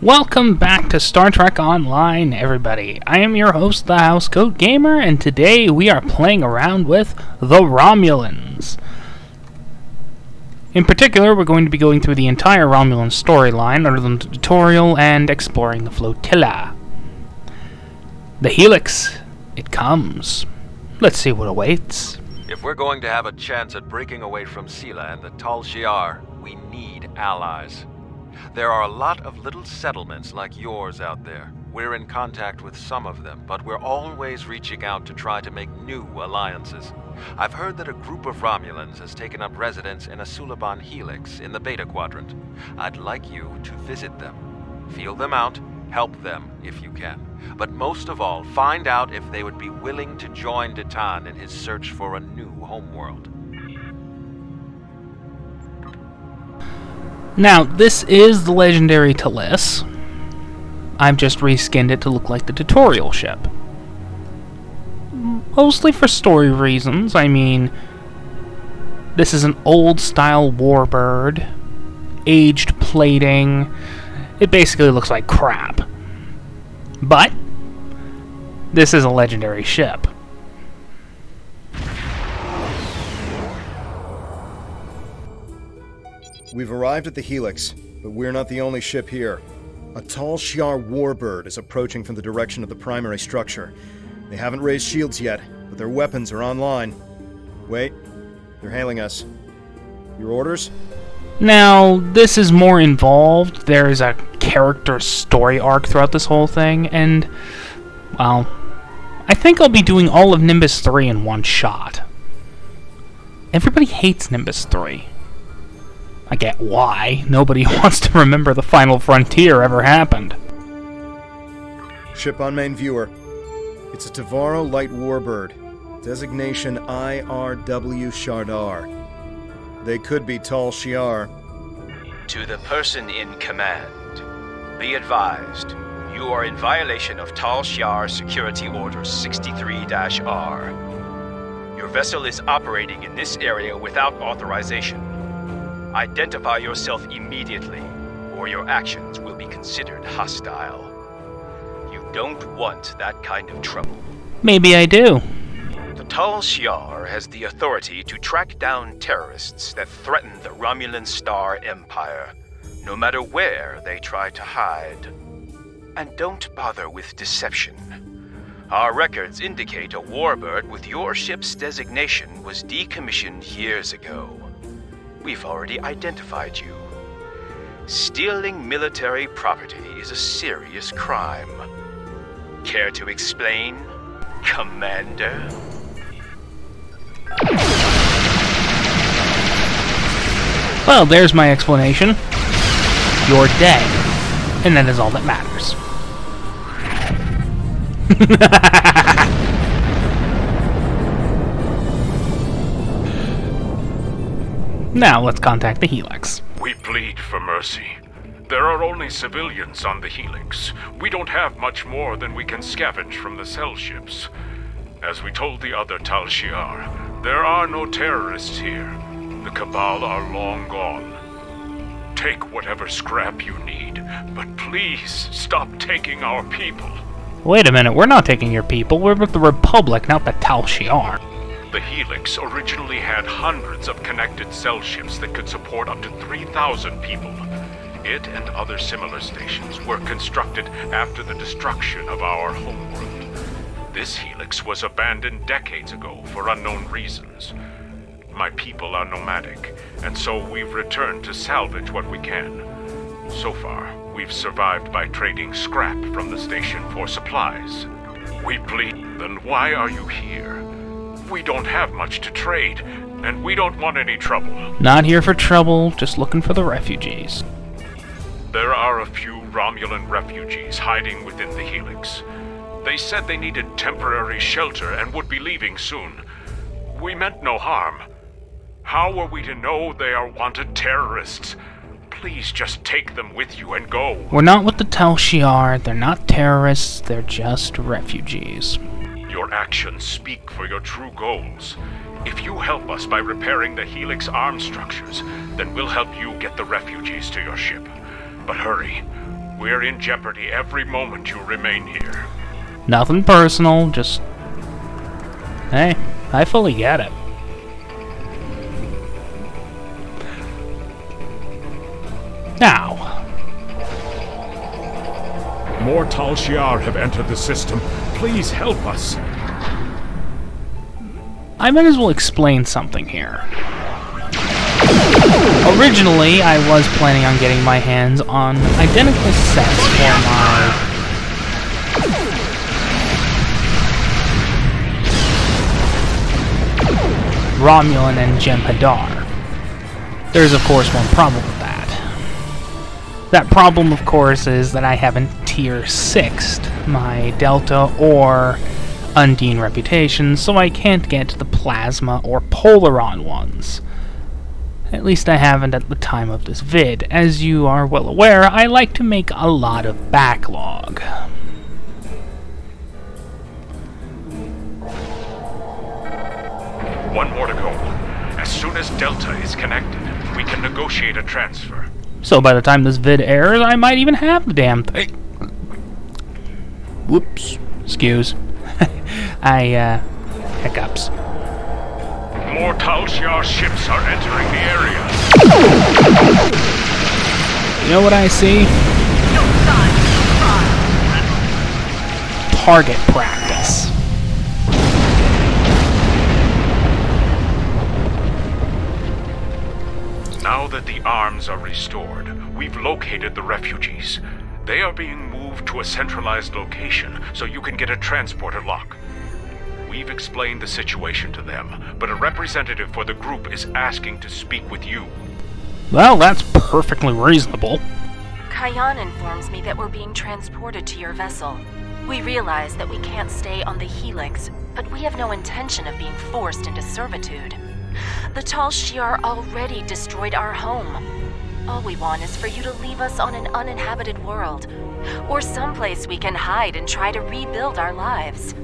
Welcome back to Star Trek Online, everybody. I am your host, the Housecoat Gamer, and today we are playing around with the Romulans. In particular, we're going to be going through the entire Romulan storyline under the tutorial and exploring the flotilla. The Helix, it comes. Let's see what awaits. If we're going to have a chance at breaking away from Sela and the Tal Shiar, we need allies. There are a lot of little settlements like yours out there. We're in contact with some of them, but we're always reaching out to try to make new alliances. I've heard that a group of Romulans has taken up residence in a Suliban Helix in the Beta Quadrant. I'd like you to visit them. Feel them out, help them if you can. But most of all, find out if they would be willing to join Detan in his search for a new homeworld. Now, this is the Legendary TOS. I've just reskinned it to look like the tutorial ship. Mostly for story reasons. I mean, this is an old-style warbird, aged plating. It basically looks like crap. But, this is a legendary ship. We've arrived at the Helix, but we're not the only ship here. A Tal Shiar Warbird is approaching from the direction of the primary structure. They haven't raised shields yet, but their weapons are online. Wait, they're hailing us. Your orders? Now, this is more involved. There is a character story arc throughout this whole thing, and, well, I think I'll be doing all of Nimbus 3 in one shot. Everybody hates Nimbus 3. I get why. Nobody wants to remember the final frontier ever happened. Ship on main viewer. It's a Tavaro Light Warbird. Designation IRW Shardar. They could be Tal Shiar. To the person in command, be advised, you are in violation of Tal Shiar Security Order 63-R. Your vessel is operating in this area without authorization. Identify yourself immediately, or your actions will be considered hostile. You don't want that kind of trouble. Maybe I do. The Tal Shiar has the authority to track down terrorists that threaten the Romulan Star Empire, no matter where they try to hide. And don't bother with deception. Our records indicate a warbird with your ship's designation was decommissioned years ago. We've already identified you. Stealing military property is a serious crime. Care to explain, Commander? Well, there's my explanation. You're dead. And that is all that matters. Now, let's contact the Helix. We plead for mercy. There are only civilians on the Helix. We don't have much more than we can scavenge from the cell ships. As we told the other Tal Shiar, there are no terrorists here. The Cabal are long gone. Take whatever scrap you need, but please stop taking our people. Wait a minute, we're not taking your people. We're with the Republic, not the Tal Shiar. The Helix originally had hundreds of connected cell ships that could support up to 3,000 people. It and other similar stations were constructed after the destruction of our homeworld. This Helix was abandoned decades ago for unknown reasons. My people are nomadic, and so we've returned to salvage what we can. So far, we've survived by trading scrap from the station for supplies. We plead, then why are you here? We don't have much to trade, and we don't want any trouble. Not here for trouble, just looking for the refugees. There are a few Romulan refugees hiding within the Helix. They said they needed temporary shelter and would be leaving soon. We meant no harm. How are we to know they are wanted terrorists? Please just take them with you and go. We're not with the Tal Shiar. They're not terrorists. They're just refugees. Your actions speak for your true goals. If you help us by repairing the Helix arm structures, then we'll help you get the refugees to your ship. But hurry. We're in jeopardy every moment you remain here. Nothing personal, just... Hey, I fully get it. Now... More Tal Shiar have entered the system. Please help us. I might as well explain something here. Originally, I was planning on getting my hands on identical sets for my Romulan and Jem'Hadar. There's of course one problem with that. That problem, of course, is that I haven't tier 6'd my Delta or Undine reputations, so I can't get the Plasma or Polaron ones. At least I haven't at the time of this vid. As you are well aware, I like to make a lot of backlog. One more to go. As soon as Delta is connected, we can negotiate a transfer. So by the time this vid airs, I might even have the damn thing. Whoops. Excuse. Hiccups. More Tal Shiar ships are entering the area. You know what I see? Target practice. Now that the arms are restored, we've located the refugees. They are being moved to a centralized location so you can get a transporter lock. We've explained the situation to them, but a representative for the group is asking to speak with you. Well, that's perfectly reasonable. Kayan informs me that we're being transported to your vessel. We realize that we can't stay on the Helix, but we have no intention of being forced into servitude. The Tal Shiar already destroyed our home. All we want is for you to leave us on an uninhabited world, or someplace we can hide and try to rebuild our lives.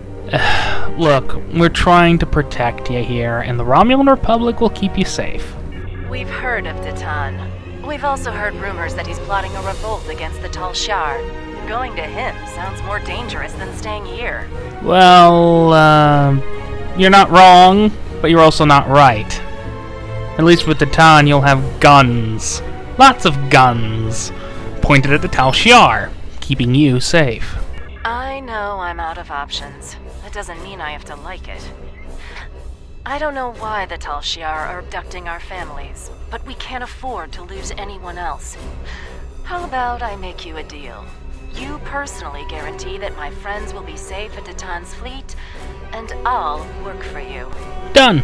Look, we're trying to protect you here, and the Romulan Republic will keep you safe. We've heard of Titan. We've also heard rumors that he's plotting a revolt against the Tal Shiar. Going to him sounds more dangerous than staying here. Well, you're not wrong, but you're also not right. At least with Titan, you'll have guns. Lots of guns. Pointed at the Tal Shiar, keeping you safe. I know I'm out of options. That doesn't mean I have to like it. I don't know why the Tal Shiar are abducting our families, but we can't afford to lose anyone else. How about I make you a deal? You personally guarantee that my friends will be safe at Titan's fleet, and I'll work for you. Done.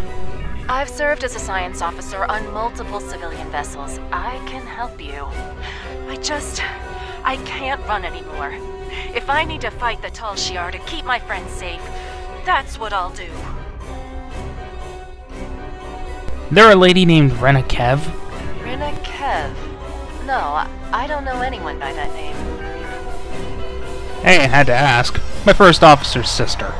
I've served as a science officer on multiple civilian vessels. I can help you. I can't run anymore. If I need to fight the Tal Shiar to keep my friends safe, that's what I'll do. There a lady named Renakev? Renakev? No, I don't know anyone by that name. Hey, I had to ask. My first officer's sister.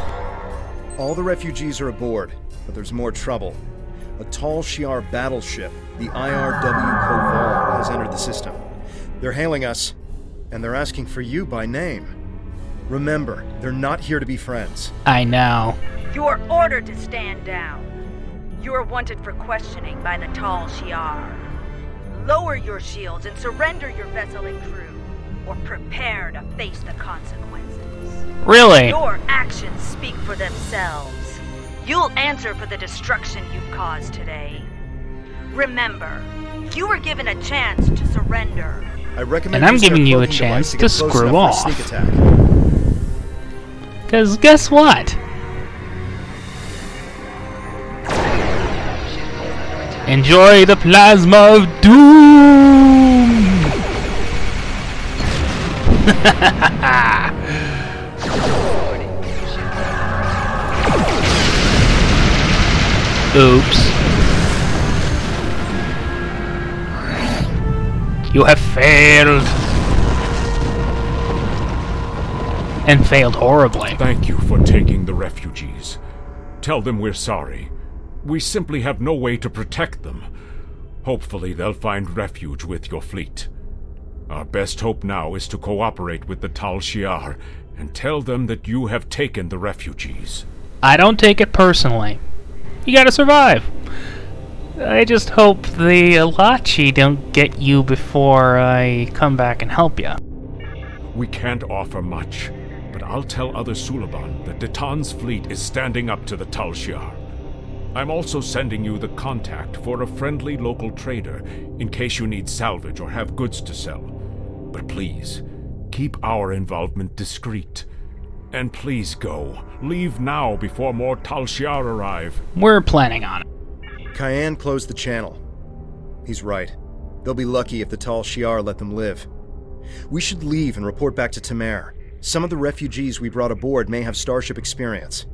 All the refugees are aboard, but there's more trouble. A Tal Shiar battleship, the IRW Koval, has entered the system. They're hailing us, and they're asking for you by name. Remember, they're not here to be friends. I know. You are ordered to stand down. You are wanted for questioning by the Tal Shiar. Lower your shields and surrender your vessel and crew, or prepare to face the consequences. Really? Your actions speak for themselves. You'll answer for the destruction you've caused today. Remember, you were given a chance to surrender. I recommend And I'm using giving you a cloaking chance device to get close screw enough for a off. sneak attack. Because guess what? Enjoy the plasma of doom! Oops. You have failed. And failed horribly. Thank you for taking the refugees. Tell them we're sorry. We simply have no way to protect them. Hopefully they'll find refuge with your fleet. Our best hope now is to cooperate with the Tal Shiar and tell them that you have taken the refugees. I don't take it personally. You gotta survive. I just hope the Alachi don't get you before I come back and help you. We can't offer much, but I'll tell other Suliban that Detan's fleet is standing up to the Tal Shiar. I'm also sending you the contact for a friendly local trader in case you need salvage or have goods to sell. But please, keep our involvement discreet. And please go. Leave now before more Tal Shiar arrive. We're planning on it. Cayenne closed the channel. He's right. They'll be lucky if the Tal Shiar let them live. We should leave and report back to Tamer. Some of the refugees we brought aboard may have starship experience.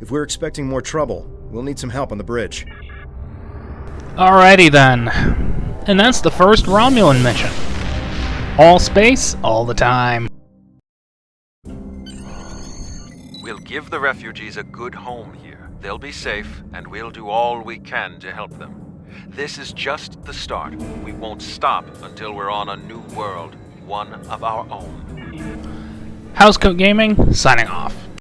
If we're expecting more trouble, we'll need some help on the bridge. Alrighty then. And that's the first Romulan mission. All space, all the time. We'll give the refugees a good home here. They'll be safe, and we'll do all we can to help them. This is just the start. We won't stop until we're on a new world, one of our own. Housecoat Gaming, signing off.